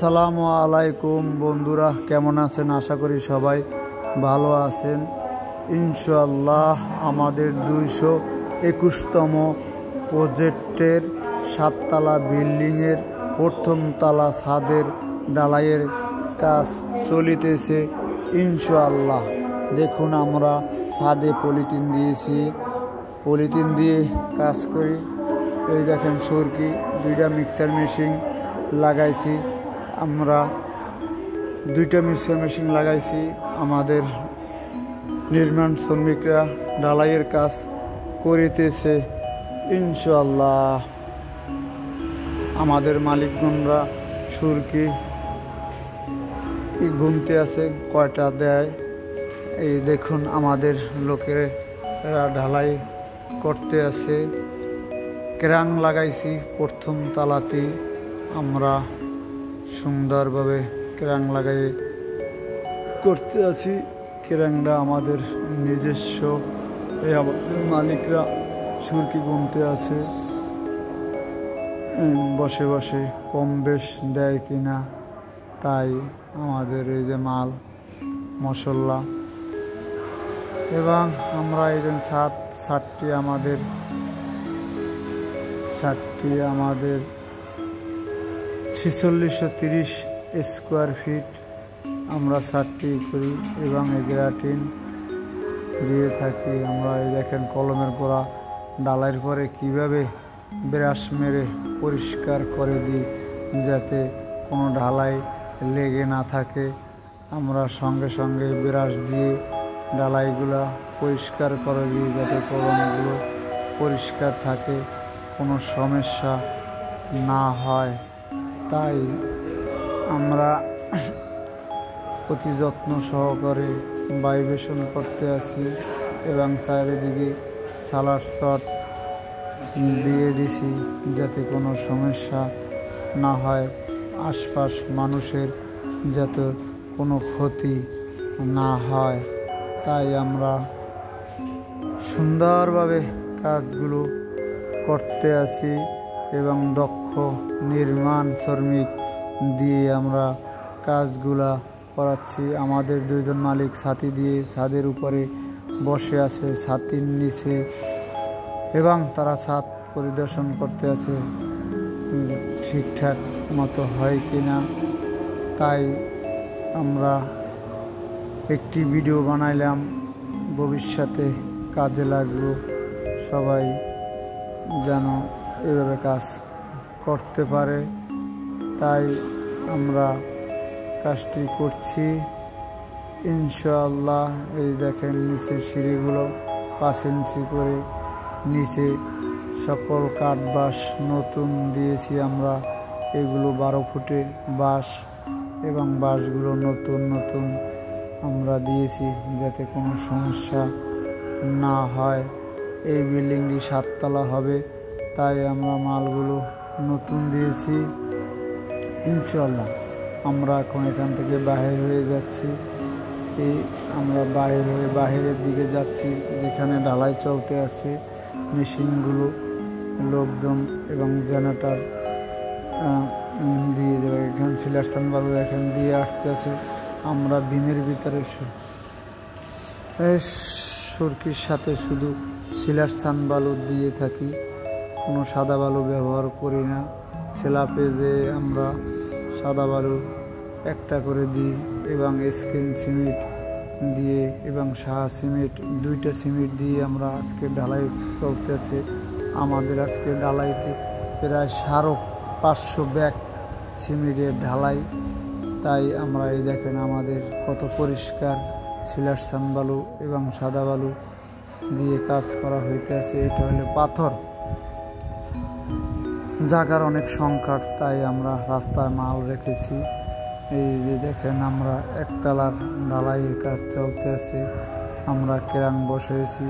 আসসালামু আলাইকুম বন্ধুরা, কেমন আছেন? আশা করি সবাই ভালো আছেন। ইনশাআল্লাহ আমাদের 221তম প্রজেক্টের 7তলা বিল্ডিংয়ের প্রথম তলা ছাদের ঢালাইয়ের কাজ চলিতেছে। ইনশাআল্লাহ দেখুন, আমরা ছাদে পলিথিন দিয়েছি, পলিথিন দিয়ে কাজ করি। এই দেখেন সরকি 2টা মিক্সার মেশিন লাগাইছি, আমরা 2টা মিক্সার মেশিন লাগাইছি। আমাদের নির্মাণ শ্রমিকরা ঢালাইয়ের কাজ করিতেছে। ইনশাআল্লাহ আমাদের মালিকগণরা সুরকি গুনতে আছে কয়টা দেয়। এই দেখুন আমাদের লোকেরা ঢালাই করতে আছে। ক্রাং লাগাইছি প্রথম তালাতে, আমরা সুন্দরভাবে ক্রাং লাগাই করতে আছি। ক্রাংটা আমাদের নিজস্ব, এই আমাদের মালিকরা সুরকি গুনতে আছে বসে বসে, কম বেশ দেয় কিনা, তাই আমাদের এই যে মাল মশলা। এবং আমরা এই যে ছাদটি আমাদের 4630 স্কোয়ার ফিট আমরা ছাদটি করি এবং গ্রাটিন দিয়ে থাকি। আমরা এই দেখেন কলমের গোড়া ঢালাইয়ের পরে কিভাবে ব্রাশ মেরে পরিষ্কার করে দিই, যাতে কোনো ঢালাই লেগে না থাকে। আমরা সঙ্গে সঙ্গে ব্রাশ দিয়ে ঢালাইগুলো পরিষ্কার করে দিই, যাতে কলমগুলো পরিষ্কার থাকে, কোনো সমস্যা না হয়। তাই আমরা অতি যত্ন সহকারে ভাইব্রেশন করতে আছি এবং চারিদিকে সালার শট দিয়ে দিছি, যাতে কোনো সমস্যা না হয়, আশপাশ মানুষের যাতে কোনো ক্ষতি না হয়। তাই আমরা সুন্দরভাবে কাজগুলো করতে আছি এবং দক্ষ নির্মাণ শ্রমিক দিয়ে আমরা কাজগুলা করাচ্ছি। আমাদের 2জন মালিক ছাতি দিয়ে ছাদের উপরে বসে আছে, ছাতির নিচে, এবং তারা ছাদ পরিদর্শন করতে আছে ঠিকঠাক মতো হয় কিনা। তাই আমরা একটি ভিডিও বানাইলাম, ভবিষ্যতে কাজে লাগবে, সবাই যেন এভাবে কাজ করতে পারে। তাই আমরা কাজটি করছি ইনশাআল্লাহ। এই দেখেন নিচে সিঁড়িগুলো 5 ইঞ্চি করে, নিচে সকল কাঠ বাঁশ নতুন দিয়েছি আমরা, এগুলো 12 ফুটের বাঁশ এবং বাঁশগুলো নতুন নতুন আমরা দিয়েছি, যাতে কোনো সমস্যা না হয়। এই বিল্ডিংটি 7তলা হবে, তাই আমরা মালগুলো নতুন দিয়েছি। ইনশাআল্লাহ আমরা এখন এখান থেকে বাহির হয়ে যাচ্ছি। আমরা বাহিরের দিকে যাচ্ছি, যেখানে ঢালাই চলতে আছে। মেশিনগুলো, লোকজন এবং জেনারেটর দিয়ে যাবে। এখানে সিলেকশন বালু দেখেন দিয়ে আসতে আছে। আমরা বিমের ভিতরে সুরকির সাথে শুধু সিলেকশন বালু দিয়ে থাকি, কোনো সাদা বালু ব্যবহার করি না। স্ল্যাবে যে আমরা সাদা বালু একটা করে দিই এবং স্কিন সিমেন্ট দিয়ে এবং সাহা সিমেন্ট, 2টা সিমেন্ট দিয়ে আমরা আজকে ঢালাই চলতেছে। আমাদের আজকে ঢালাইতে প্রায় 550 ব্যাগ সিমেন্টের ঢালাই। তাই আমরা এই দেখেন আমাদের কত পরিষ্কার সিলেকশন বালু এবং সাদা বালু দিয়ে কাজ করা হইতেছে। এটা হলো পাথর, জায়গার অনেক সংকট, তাই আমরা রাস্তায় মাল রেখেছি। এই যে দেখেন আমরা 1তলার ঢালাইয়ের কাজ চলতেছে, আমরা ক্রাং বসেছি।